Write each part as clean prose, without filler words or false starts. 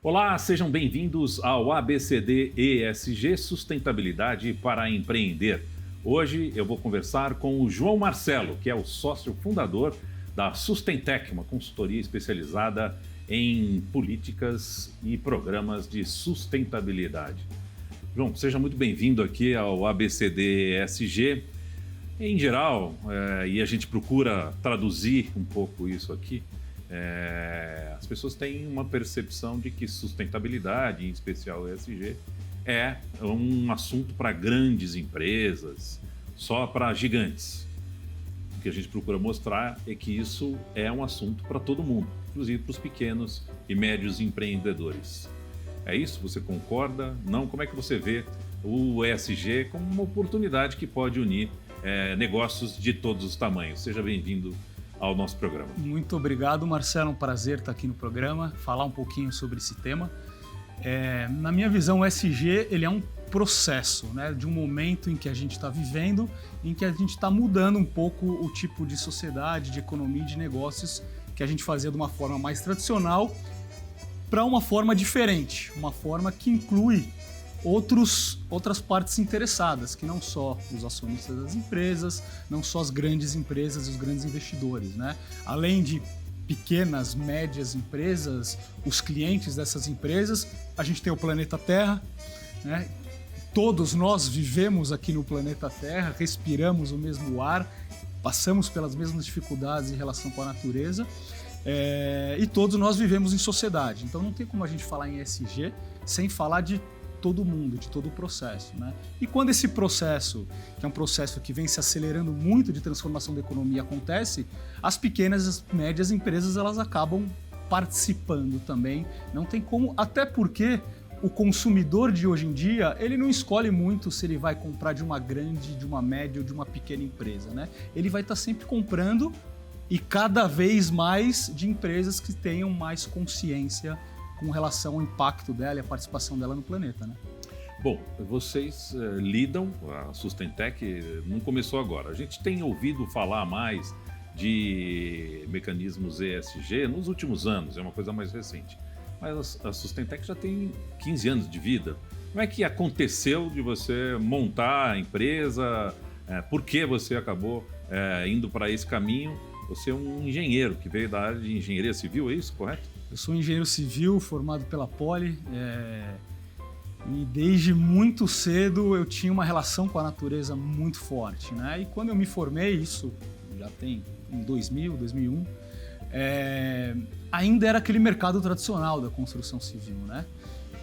Olá, sejam bem-vindos ao ABCD ESG Sustentabilidade para Empreender. Hoje eu vou conversar com o João Marcelo, que é o sócio fundador da Sustentec, uma consultoria especializada em políticas e programas de sustentabilidade. João, seja muito bem-vindo aqui ao ABCD ESG. Em geral, e a gente procura traduzir um pouco isso aqui, as pessoas têm uma percepção de que sustentabilidade, em especial ESG, é um assunto para grandes empresas, só para gigantes. O que a gente procura mostrar é que isso é um assunto para todo mundo, inclusive para os pequenos e médios empreendedores. É isso? Você concorda? Não? Como é que você vê o ESG como uma oportunidade que pode unir negócios de todos os tamanhos? Seja bem-vindo ao nosso programa. Muito obrigado, Marcelo. Um prazer estar aqui no programa, falar um pouquinho sobre esse tema. Na minha visão, o ESG ele é um processo, né, de um momento em que a gente está vivendo, em que a gente está mudando um pouco o tipo de sociedade, de economia e de negócios que a gente fazia de uma forma mais tradicional para uma forma diferente, uma forma que inclui outras partes interessadas, que não só os acionistas das empresas, não só as grandes empresas e os grandes investidores, né? Além de pequenas, médias empresas, os clientes dessas empresas, a gente tem o planeta Terra, né? Todos nós vivemos aqui no planeta Terra, respiramos o mesmo ar, passamos pelas mesmas dificuldades em relação com a natureza, e todos nós vivemos em sociedade. Então não tem como a gente falar em ESG sem falar de todo mundo, de todo o processo, né? E quando esse processo, que é um processo que vem se acelerando muito de transformação da economia, acontece, as pequenas e as médias empresas elas acabam participando também. Não tem como, até porque o consumidor de hoje em dia, ele não escolhe muito se ele vai comprar de uma grande, de uma média ou de uma pequena empresa, né? Ele vai estar sempre comprando e cada vez mais de empresas que tenham mais consciência com relação ao impacto dela e a participação dela no planeta, né? Bom, vocês lidam, a Sustentec não começou agora. A gente tem ouvido falar mais de mecanismos ESG nos últimos anos, é uma coisa mais recente. Mas a Sustentec já tem 15 anos de vida. Como é que aconteceu de você montar a empresa? Por que você acabou indo para esse caminho? Você é um engenheiro que veio da área de engenharia civil, é isso, correto? Eu sou engenheiro civil, formado pela Poli, e desde muito cedo eu tinha uma relação com a natureza muito forte, né? E quando eu me formei, isso já tem em 2000, 2001, ainda era aquele mercado tradicional da construção civil, né?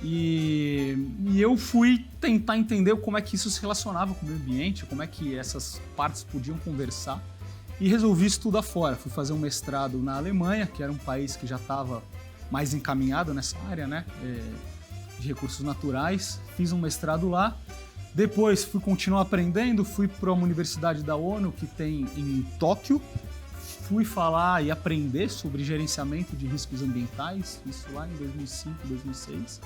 E eu fui tentar entender como é que isso se relacionava com o meio ambiente, como é que essas partes podiam conversar, e resolvi estudar fora. Fui fazer um mestrado na Alemanha, que era um país que já estava mais encaminhado nessa área, né, de recursos naturais. Fiz um mestrado lá. Depois fui continuar aprendendo, fui para uma universidade da ONU que tem em Tóquio. Fui falar e aprender sobre gerenciamento de riscos ambientais, isso lá em 2005, 2006.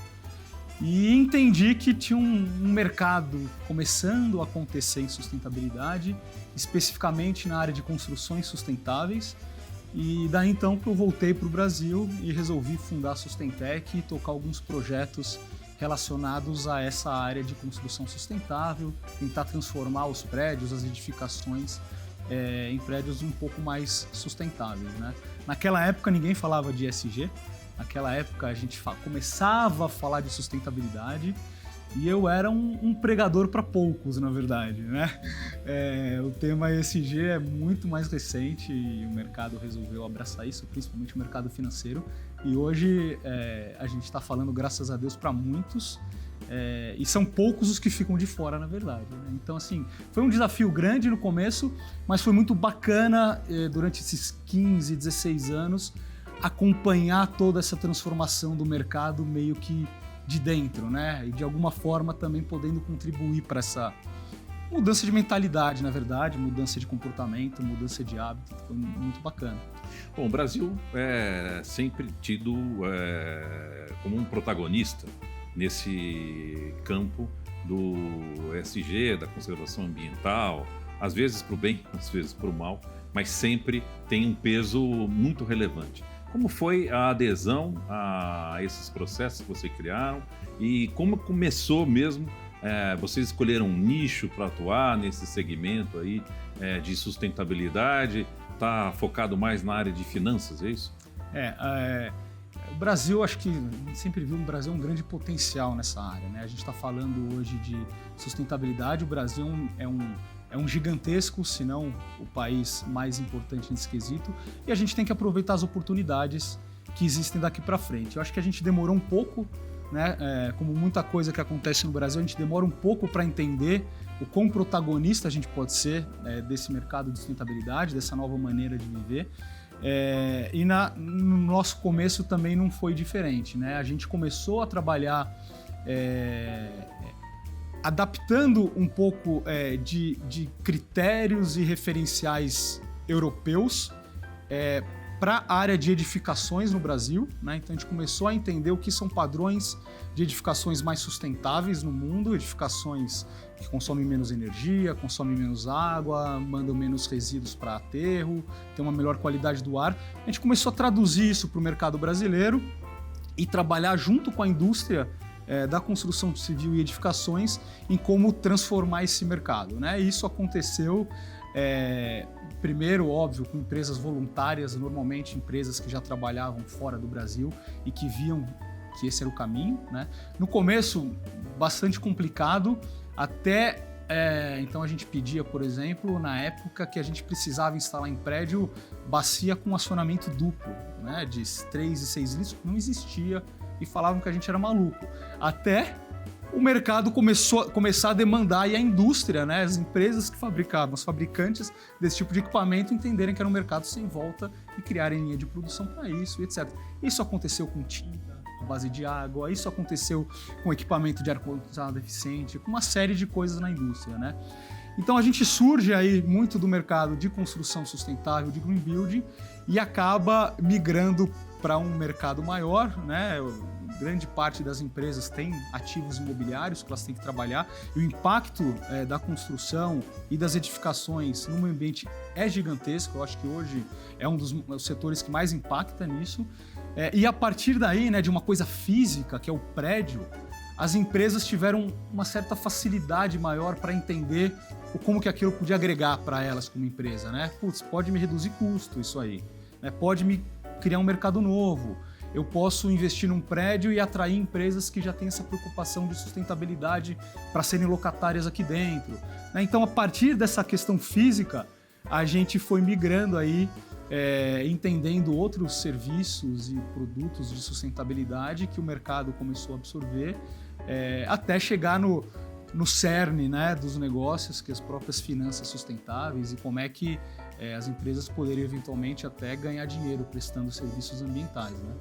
E entendi que tinha um mercado começando a acontecer em sustentabilidade, especificamente na área de construções sustentáveis. E daí então que eu voltei para o Brasil e resolvi fundar a Sustentec e tocar alguns projetos relacionados a essa área de construção sustentável, tentar transformar os prédios, as edificações em prédios um pouco mais sustentáveis, né? Naquela época ninguém falava de ESG. Naquela época a gente começava a falar de sustentabilidade e eu era um pregador para poucos, na verdade, né? O tema ESG é muito mais recente e o mercado resolveu abraçar isso, principalmente o mercado financeiro. E hoje a gente está falando, graças a Deus, para muitos e são poucos os que ficam de fora, na verdade, né? Então, assim, foi um desafio grande no começo, mas foi muito bacana durante esses 15, 16 anos acompanhar toda essa transformação do mercado meio que de dentro, né? E de alguma forma também podendo contribuir para essa mudança de mentalidade, na verdade, mudança de comportamento, mudança de hábito. Foi muito bacana. Bom, o Brasil é sempre tido como um protagonista nesse campo do ESG, da conservação ambiental, às vezes para o bem, às vezes para o mal, mas sempre tem um peso muito relevante. Como foi a adesão a esses processos que vocês criaram e como começou mesmo? Vocês escolheram um nicho para atuar nesse segmento aí de sustentabilidade? Está focado mais na área de finanças, é isso? O Brasil, acho que a gente sempre viu no Brasil um grande potencial nessa área, né? A gente está falando hoje de sustentabilidade, o Brasil é um gigantesco, se não o país mais importante nesse quesito, e a gente tem que aproveitar as oportunidades que existem daqui para frente. Eu acho que a gente demorou um pouco, né? Como muita coisa que acontece no Brasil, a gente demora um pouco para entender o quão protagonista a gente pode ser desse mercado de sustentabilidade, dessa nova maneira de viver. E no nosso começo também não foi diferente, né? A gente começou a trabalhar adaptando um pouco de critérios e referenciais europeus para a área de edificações no Brasil, né? Então a gente começou a entender o que são padrões de edificações mais sustentáveis no mundo, edificações que consomem menos energia, consomem menos água, mandam menos resíduos para aterro, tem uma melhor qualidade do ar. A gente começou a traduzir isso para o mercado brasileiro e trabalhar junto com a indústria da construção civil e edificações em como transformar esse mercado, né? E isso aconteceu primeiro, óbvio, com empresas voluntárias, normalmente empresas que já trabalhavam fora do Brasil e que viam que esse era o caminho, né? No começo, bastante complicado, até então a gente pedia, por exemplo, na época que a gente precisava instalar em prédio bacia com acionamento duplo, né? De 3 e 6 litros, não existia e falavam que a gente era maluco. Até o mercado começar a demandar e a indústria, né, as empresas que fabricavam, os fabricantes desse tipo de equipamento entenderem que era um mercado sem volta e criarem linha de produção para isso, etc. Isso aconteceu com tinta à base de água, isso aconteceu com equipamento de ar-condicionado eficiente, com uma série de coisas na indústria, né? Então a gente surge aí muito do mercado de construção sustentável, de green building, e acaba migrando para um mercado maior, né? Grande parte das empresas tem ativos imobiliários que elas têm que trabalhar e o impacto da construção e das edificações no meio ambiente é gigantesco. Eu acho que hoje é um dos setores que mais impacta nisso. E a partir daí, né, de uma coisa física, que é o prédio, as empresas tiveram uma certa facilidade maior para entender como que aquilo podia agregar para elas como empresa, né? Putz, pode me reduzir custo isso aí, né? Pode me criar um mercado novo. Eu posso investir num prédio e atrair empresas que já têm essa preocupação de sustentabilidade para serem locatárias aqui dentro, né? Então, a partir dessa questão física, a gente foi migrando aí, entendendo outros serviços e produtos de sustentabilidade que o mercado começou a absorver, até chegar no cerne, né, dos negócios, que as próprias finanças sustentáveis e como é que as empresas poderiam eventualmente até ganhar dinheiro prestando serviços ambientais, né?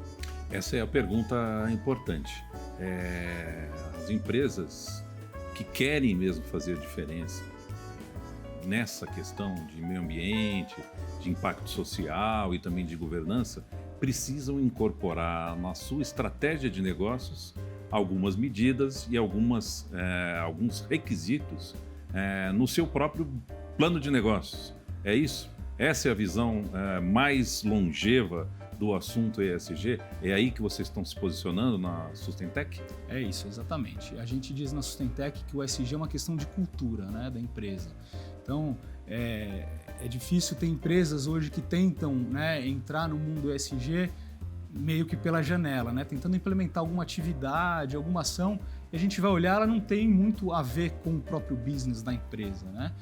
Essa é a pergunta importante. As empresas que querem mesmo fazer diferença nessa questão de meio ambiente, de impacto social e também de governança, precisam incorporar na sua estratégia de negócios algumas medidas e alguns requisitos no seu próprio plano de negócios. É isso? Essa é a visão mais longeva do assunto ESG? É aí que vocês estão se posicionando na Sustentec? É isso, exatamente. A gente diz na Sustentec que o ESG é uma questão de cultura, né, da empresa. Então, é difícil ter empresas hoje que tentam, né, entrar no mundo ESG meio que pela janela, né, tentando implementar alguma atividade, alguma ação, e a gente vai olhar, ela não tem muito a ver com o próprio business da empresa, né?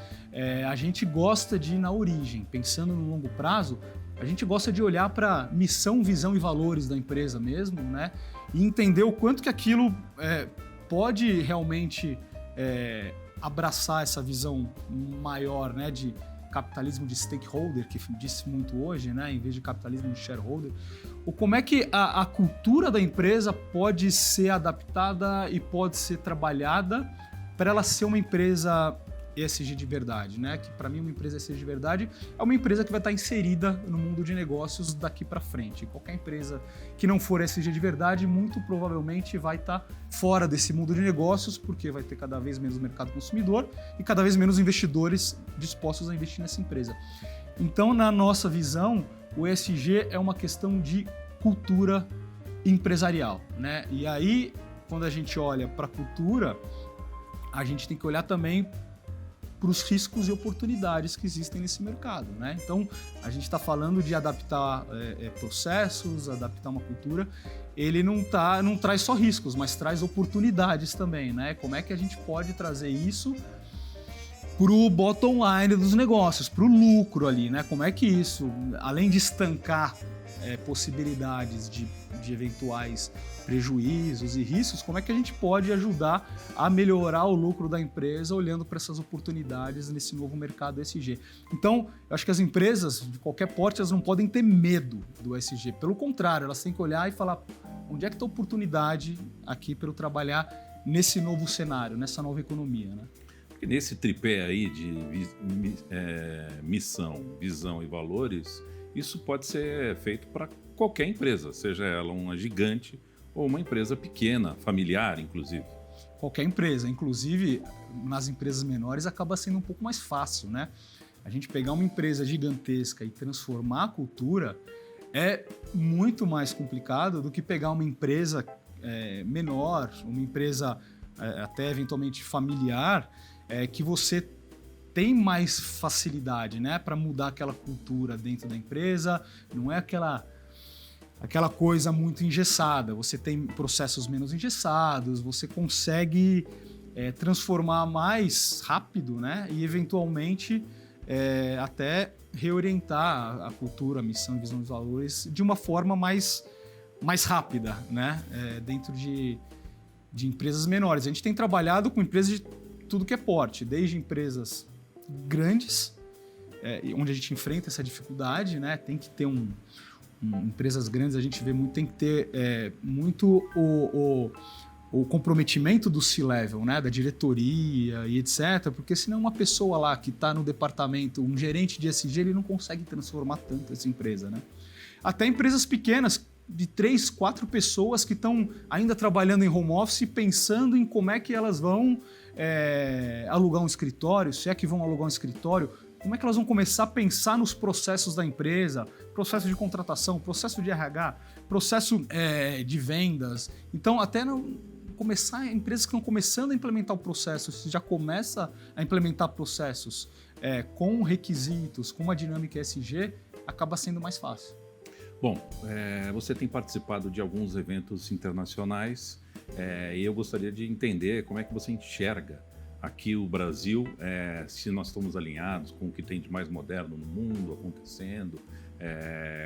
A gente gosta de ir na origem, pensando no longo prazo, a gente gosta de olhar para missão, visão e valores da empresa mesmo, né? E entender o quanto que aquilo pode realmente abraçar essa visão maior, né, de capitalismo de stakeholder, que disse muito hoje, né, em vez de capitalismo de shareholder, ou como é que a cultura da empresa pode ser adaptada e pode ser trabalhada para ela ser uma empresa ESG de verdade, né? Que para mim uma empresa ESG de verdade é uma empresa que vai estar inserida no mundo de negócios daqui para frente. Qualquer empresa que não for ESG de verdade, muito provavelmente vai estar fora desse mundo de negócios, porque vai ter cada vez menos mercado consumidor e cada vez menos investidores dispostos a investir nessa empresa. Então, na nossa visão, o ESG é uma questão de cultura empresarial, né? E aí, quando a gente olha para a cultura, a gente tem que olhar também para os riscos e oportunidades que existem nesse mercado, né? Então, a gente está falando de adaptar processos, adaptar uma cultura. Ele não traz só riscos, mas traz oportunidades também, né? Como é que a gente pode trazer isso para o bottom line dos negócios, para o lucro ali, né? Como é que isso, além de estancar possibilidades de eventuais prejuízos e riscos, como é que a gente pode ajudar a melhorar o lucro da empresa olhando para essas oportunidades nesse novo mercado ESG. Então, eu acho que as empresas de qualquer porte, elas não podem ter medo do ESG. Pelo contrário, elas têm que olhar e falar onde é que está a oportunidade aqui para eu trabalhar nesse novo cenário, nessa nova economia, né? Porque nesse tripé aí de missão, visão e valores, isso pode ser feito para qualquer empresa, seja ela uma gigante ou uma empresa pequena, familiar, inclusive. Qualquer empresa, inclusive nas empresas menores, acaba sendo um pouco mais fácil, né? A gente pegar uma empresa gigantesca e transformar a cultura é muito mais complicado do que pegar uma empresa menor, uma empresa até eventualmente familiar, que você tem mais facilidade, né, para mudar aquela cultura dentro da empresa. Não é aquela coisa muito engessada. Você tem processos menos engessados, você consegue transformar mais rápido, né, e eventualmente até reorientar a cultura, a missão e visão dos valores de uma forma mais rápida, né, dentro de empresas menores. A gente tem trabalhado com empresas de tudo que é porte, desde empresas grandes, onde a gente enfrenta essa dificuldade, né? Tem que ter empresas grandes, a gente vê muito, tem que ter muito o comprometimento do C-level, né? Da diretoria e etc, porque senão uma pessoa lá que está no departamento, um gerente de ESG, ele não consegue transformar tanto essa empresa, né? Até empresas pequenas, de 3, 4 pessoas que estão ainda trabalhando em home office, pensando em como é que elas vão alugar um escritório, se é que vão alugar um escritório, como é que elas vão começar a pensar nos processos da empresa, processo de contratação, processo de RH, processo de vendas. Então, até começar, empresas que estão começando a implementar o processo, se já começa a implementar processos com requisitos, com uma dinâmica ESG, acaba sendo mais fácil. Bom, você tem participado de alguns eventos internacionais e eu gostaria de entender como é que você enxerga aqui o Brasil, se nós estamos alinhados com o que tem de mais moderno no mundo acontecendo,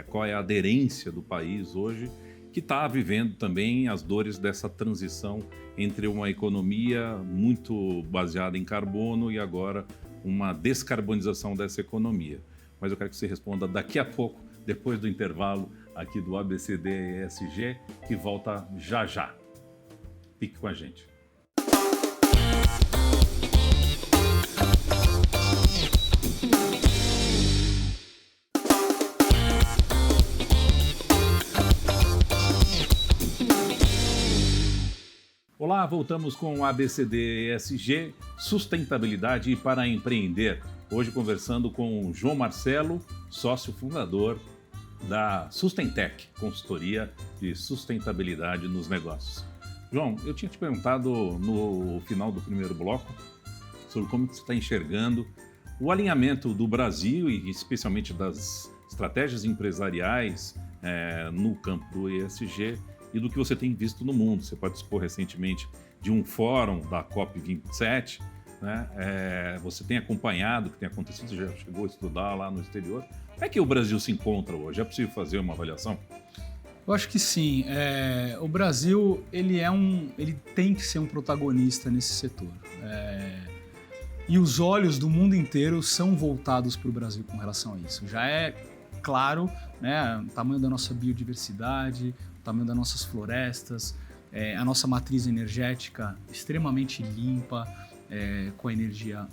qual é a aderência do país hoje, que está vivendo também as dores dessa transição entre uma economia muito baseada em carbono e agora uma descarbonização dessa economia. Mas eu quero que você responda daqui a pouco, depois do intervalo aqui do ABCD ESG, que volta já já. Fique com a gente. Olá, voltamos com o ABCD ESG, Sustentabilidade para Empreender. Hoje conversando com o João Marcelo, sócio fundador da Sustentec, consultoria de sustentabilidade nos negócios. João, eu tinha te perguntado no final do primeiro bloco sobre como você está enxergando o alinhamento do Brasil e especialmente das estratégias empresariais no campo do ESG e do que você tem visto no mundo. Você participou recentemente de um fórum da COP27, né? Você tem acompanhado o que tem acontecido, você já chegou a estudar lá no exterior. Como é que o Brasil se encontra hoje? É possível fazer uma avaliação? Eu acho que sim. O Brasil ele tem que ser um protagonista nesse setor. E os olhos do mundo inteiro são voltados para o Brasil com relação a isso. Já é claro, né, o tamanho da nossa biodiversidade, o tamanho das nossas florestas, a nossa matriz energética extremamente limpa, com a energia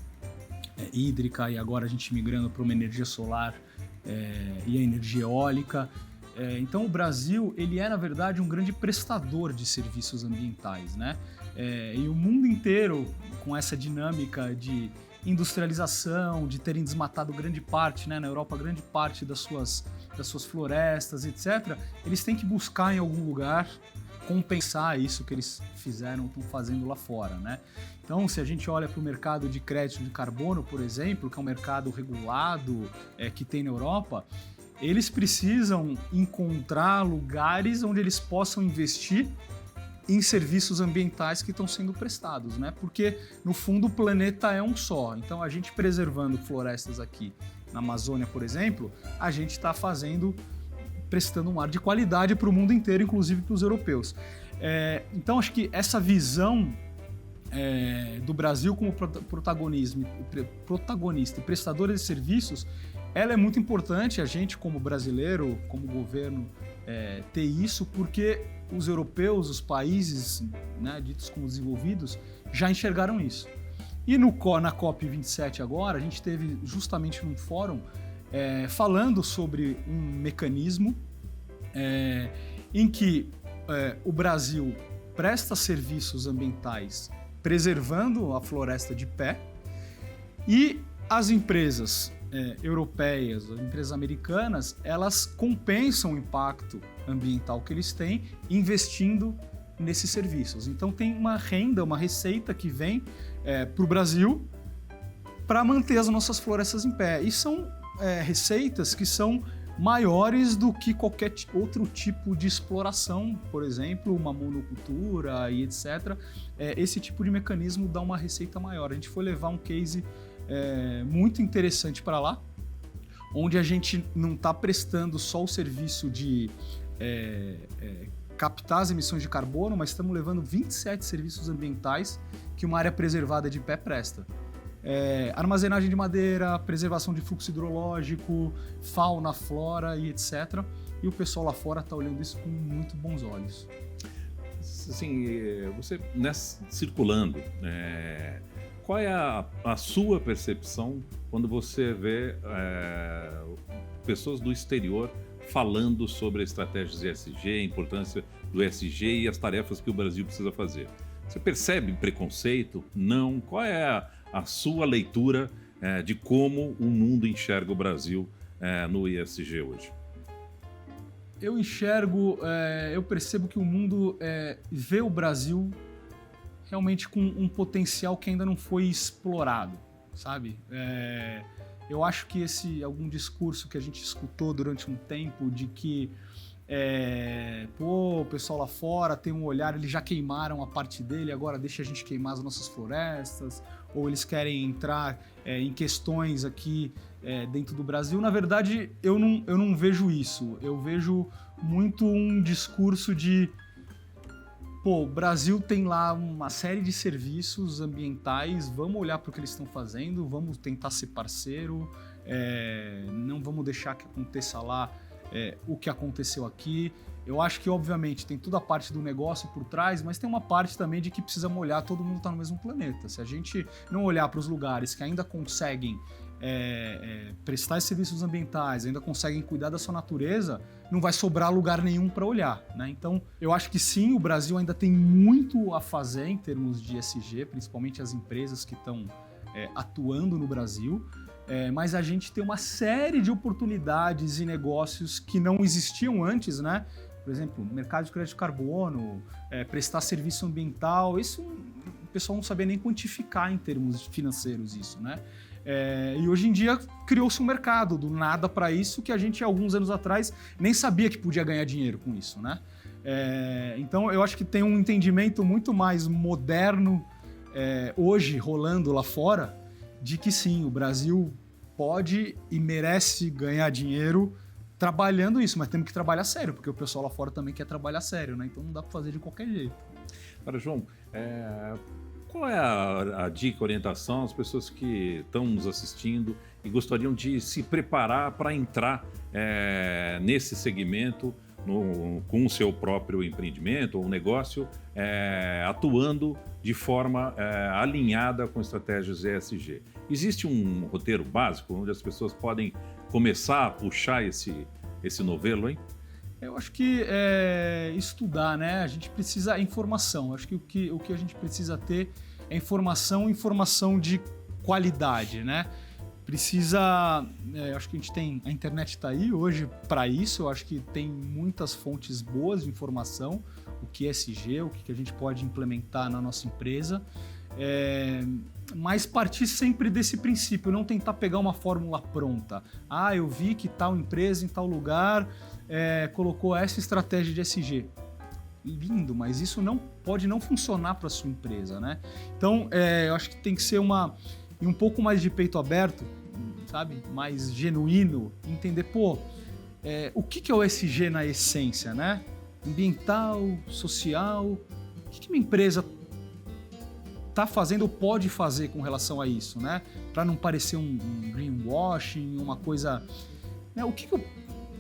hídrica, e agora a gente migrando para uma energia solar e a energia eólica. Então o Brasil ele é, na verdade, um grande prestador de serviços ambientais, né? E o mundo inteiro, com essa dinâmica de industrialização, de terem desmatado grande parte, né, na Europa, grande parte das suas florestas, etc., eles têm que buscar em algum lugar compensar isso que eles estão fazendo lá fora, né? Então, se a gente olha para o mercado de crédito de carbono, por exemplo, que é um mercado regulado que tem na Europa, eles precisam encontrar lugares onde eles possam investir em serviços ambientais que estão sendo prestados, né? Porque, no fundo, o planeta é um só. Então, a gente preservando florestas aqui na Amazônia, por exemplo, a gente está prestando um ar de qualidade para o mundo inteiro, inclusive para os europeus. Então, acho que essa visão do Brasil como protagonista e prestador de serviços, ela é muito importante, a gente como brasileiro, como governo, ter isso, porque os europeus, os países, né, ditos como desenvolvidos, já enxergaram isso. E na COP27 agora, a gente teve justamente num fórum falando sobre um mecanismo em que o Brasil presta serviços ambientais preservando a floresta de pé e as empresas europeias, as empresas americanas, elas compensam o impacto ambiental que eles têm investindo nesses serviços. Então tem uma renda, uma receita que vem para o Brasil para manter as nossas florestas em pé. E são receitas que são maiores do que qualquer outro tipo de exploração, por exemplo, uma monocultura e etc. Esse tipo de mecanismo dá uma receita maior. A gente foi levar um case muito interessante para lá, onde a gente não está prestando só o serviço de captar as emissões de carbono, mas estamos levando 27 serviços ambientais que uma área preservada de pé presta. Armazenagem de madeira, preservação de fluxo hidrológico, fauna, flora e etc. E o pessoal lá fora está olhando isso com muito bons olhos. Assim, você circulando, qual é a sua percepção quando você vê pessoas do exterior falando sobre estratégias ESG, a importância do ESG e as tarefas que o Brasil precisa fazer? Você percebe preconceito? Não? Qual é a sua leitura de como o mundo enxerga o Brasil no ESG hoje? Eu percebo que o mundo vê o Brasil realmente com um potencial que ainda não foi explorado, sabe? Eu acho que algum discurso que a gente escutou durante um tempo de que o pessoal lá fora tem um olhar, eles já queimaram a parte dele, agora deixa a gente queimar as nossas florestas, ou eles querem entrar em questões aqui dentro do Brasil. Na verdade, eu não vejo isso. Eu vejo muito um discurso de o Brasil tem lá uma série de serviços ambientais, vamos olhar para o que eles estão fazendo, vamos tentar ser parceiro, não vamos deixar que aconteça lá o que aconteceu aqui. Eu acho que, obviamente, tem toda a parte do negócio por trás, mas tem uma parte também de que precisamos olhar, todo mundo está no mesmo planeta. Se a gente não olhar para os lugares que ainda conseguem prestar serviços ambientais, ainda conseguem cuidar da sua natureza, não vai sobrar lugar nenhum para olhar, né? Então, eu acho que sim, o Brasil ainda tem muito a fazer em termos de ESG, principalmente as empresas que estão atuando no Brasil, mas a gente tem uma série de oportunidades e negócios que não existiam antes, né? Por exemplo, mercado de crédito de carbono, prestar serviço ambiental, isso o pessoal não sabia nem quantificar em termos financeiros isso, né? E hoje em dia criou-se um mercado do nada para isso que a gente, alguns anos atrás, nem sabia que podia ganhar dinheiro com isso, né? Então, eu acho que tem um entendimento muito mais moderno hoje rolando lá fora de que sim, o Brasil pode e merece ganhar dinheiro trabalhando isso, mas temos que trabalhar sério, porque o pessoal lá fora também quer trabalhar sério, né? Então não dá para fazer de qualquer jeito. Agora, João, qual é a dica, orientação às pessoas que estão nos assistindo e gostariam de se preparar para entrar nesse segmento com o seu próprio empreendimento ou negócio, atuando de forma alinhada com estratégias ESG? Existe um roteiro básico onde as pessoas podem começar a puxar esse novelo, hein? Eu acho que estudar, né? A gente precisa informação. Acho que o que a gente precisa ter é informação de qualidade, né? Precisa, acho que a internet está aí hoje para isso, eu acho que tem muitas fontes boas de informação, o que é ESG, o que a gente pode implementar na nossa empresa, mas partir sempre desse princípio, não tentar pegar uma fórmula pronta. Eu vi que tal empresa em tal lugar colocou essa estratégia de ESG. Lindo, mas isso pode não funcionar para a sua empresa, né? Então, eu acho que tem que ser um pouco mais de peito aberto, sabe? Mais genuíno, entender, o que é o ESG na essência, né? Ambiental, social, o que minha empresa está fazendo ou pode fazer com relação a isso, né? Para não parecer um greenwashing, uma coisa...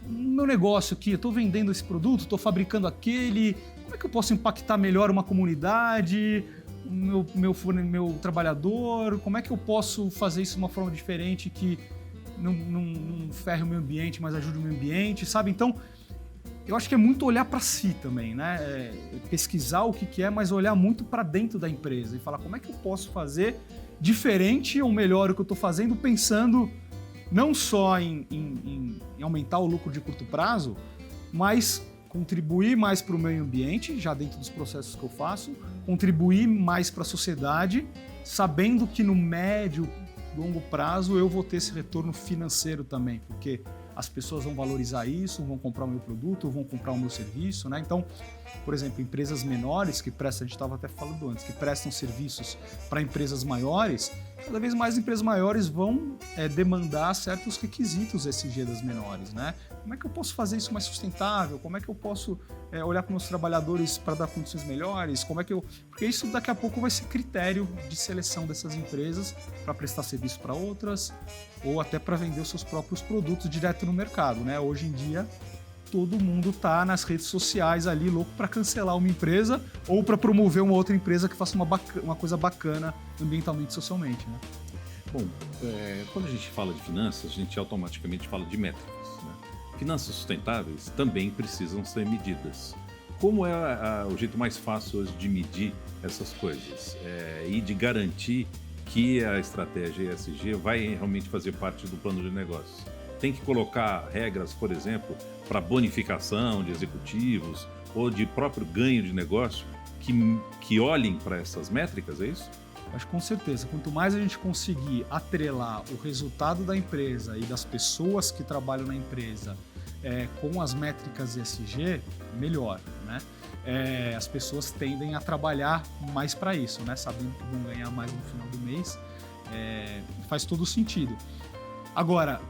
O meu negócio aqui, eu estou vendendo esse produto, estou fabricando aquele, como é que eu posso impactar melhor uma comunidade, meu trabalhador, como é que eu posso fazer isso de uma forma diferente que não ferre o meio ambiente, mas ajude o meio ambiente, sabe? Então, eu acho que é muito olhar para si também, né? Pesquisar o que é, mas olhar muito para dentro da empresa e falar como é que eu posso fazer diferente ou melhor o que eu estou fazendo, pensando não só em aumentar o lucro de curto prazo, mas contribuir mais para o meio ambiente, já dentro dos processos que eu faço, contribuir mais para a sociedade, sabendo que no médio, longo prazo eu vou ter esse retorno financeiro também, porque as pessoas vão valorizar isso, vão comprar o meu produto, vão comprar o meu serviço, né? Então, por exemplo, empresas menores que prestam, a gente estava até falando antes, que prestam serviços para empresas maiores, cada vez mais empresas maiores vão demandar certos requisitos ESG das menores, né? Como é que eu posso fazer isso mais sustentável? Como é que eu posso olhar para os meus trabalhadores para dar condições melhores? Porque isso daqui a pouco vai ser critério de seleção dessas empresas para prestar serviço para outras ou até para vender os seus próprios produtos direto no mercado, né? Hoje em dia, todo mundo está nas redes sociais ali louco para cancelar uma empresa ou para promover uma outra empresa que faça uma coisa bacana ambientalmente e socialmente, né? Bom, quando a gente fala de finanças, a gente automaticamente fala de métricas, né? Finanças sustentáveis também precisam ser medidas. Como é o jeito mais fácil hoje de medir essas coisas e de garantir que a estratégia ESG vai realmente fazer parte do plano de negócios? Tem que colocar regras, por exemplo, para bonificação de executivos ou de próprio ganho de negócio que olhem para essas métricas, é isso? Acho que com certeza, quanto mais a gente conseguir atrelar o resultado da empresa e das pessoas que trabalham na empresa com as métricas ESG, melhor, né? As pessoas tendem a trabalhar mais para isso, né? Sabendo que vão ganhar mais no final do mês, faz todo sentido. Agora,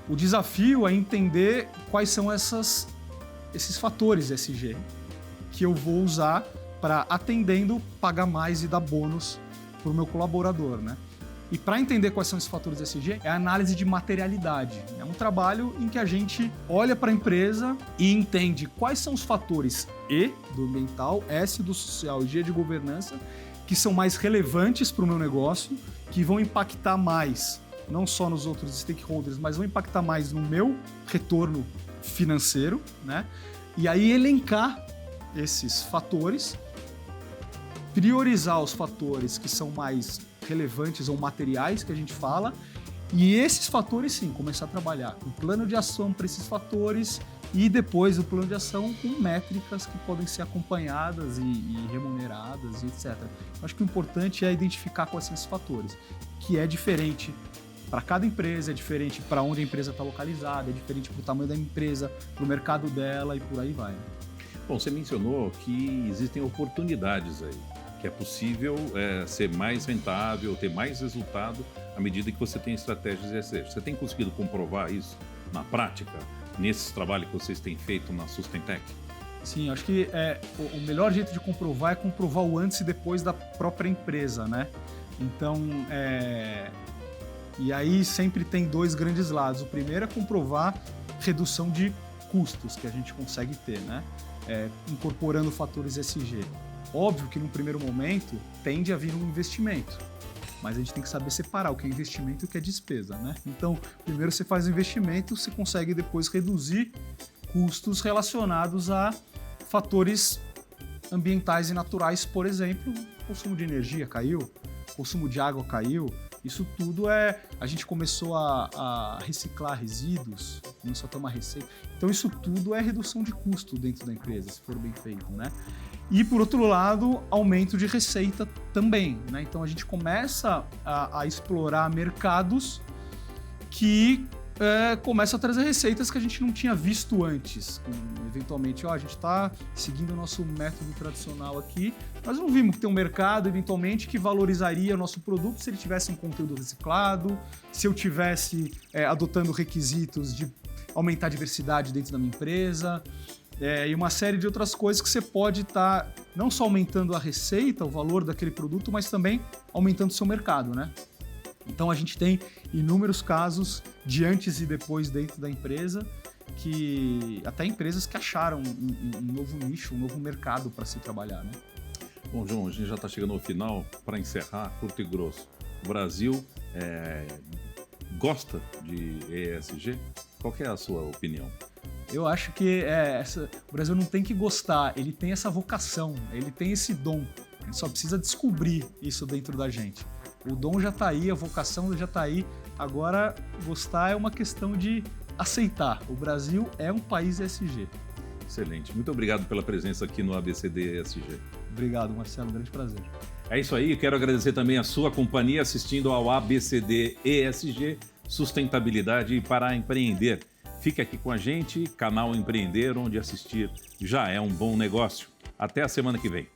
o desafio é entender quais são esses fatores ESG que eu vou usar para, atendendo, pagar mais e dar bônus para o meu colaborador, né? E para entender quais são esses fatores ESG, é a análise de materialidade. É um trabalho em que a gente olha para a empresa e entende quais são os fatores E do ambiental, S do social e G de governança, que são mais relevantes para o meu negócio, que vão impactar mais, não só nos outros stakeholders, mas vão impactar mais no meu retorno financeiro, né? E aí elencar esses fatores, priorizar os fatores que são mais relevantes ou materiais que a gente fala, e esses fatores sim, começar a trabalhar com plano de ação para esses fatores e depois do plano de ação com métricas que podem ser acompanhadas e remuneradas e etc. Eu acho que o importante é identificar quais são esses fatores, que é diferente para cada empresa, é diferente para onde a empresa está localizada, é diferente para o tamanho da empresa, para o mercado dela e por aí vai. Bom, você mencionou que existem oportunidades aí, que é possível ser mais rentável, ter mais resultado à medida que você tem estratégias ESG. Você tem conseguido comprovar isso na prática, nesse trabalho que vocês têm feito na Sustentec? Sim, acho que o melhor jeito de comprovar é comprovar o antes e depois da própria empresa, né? Então, e aí sempre tem dois grandes lados. O primeiro é comprovar redução de custos que a gente consegue ter, né? Incorporando fatores ESG. Óbvio que no primeiro momento tende a vir um investimento, mas a gente tem que saber separar o que é investimento e o que é despesa, né? Então, primeiro você faz o investimento, você consegue depois reduzir custos relacionados a fatores ambientais e naturais, por exemplo, consumo de energia caiu, consumo de água caiu, Isso tudo a gente começou a reciclar resíduos, começou a ter uma receita. Então isso tudo é redução de custo dentro da empresa, se for bem feito, né? E por outro lado, aumento de receita também, né? Então a gente começa a explorar mercados que começam a trazer receitas que a gente não tinha visto antes. Eventualmente, a gente está seguindo o nosso método tradicional aqui, mas não vimos que tem um mercado, eventualmente, que valorizaria o nosso produto se ele tivesse um conteúdo reciclado, se eu tivesse adotando requisitos de aumentar a diversidade dentro da minha empresa, e uma série de outras coisas que você pode estar não só aumentando a receita, o valor daquele produto, mas também aumentando o seu mercado, né? Então a gente tem inúmeros casos de antes e depois dentro da empresa, que até empresas que acharam um novo nicho, um novo mercado para se trabalhar, né? Bom, João, a gente já está chegando ao final. Para encerrar, curto e grosso, o Brasil gosta de ESG? Qual que é a sua opinião? Eu acho que o Brasil não tem que gostar, ele tem essa vocação, ele tem esse dom. A gente só precisa descobrir isso dentro da gente. O dom já está aí, a vocação já está aí. Agora, gostar é uma questão de aceitar. O Brasil é um país ESG. Excelente. Muito obrigado pela presença aqui no ABCD ESG. Obrigado, Marcelo. Um grande prazer. É isso aí. Quero agradecer também a sua companhia assistindo ao ABCD ESG, Sustentabilidade para Empreender. Fique aqui com a gente, canal Empreender, onde assistir já é um bom negócio. Até a semana que vem.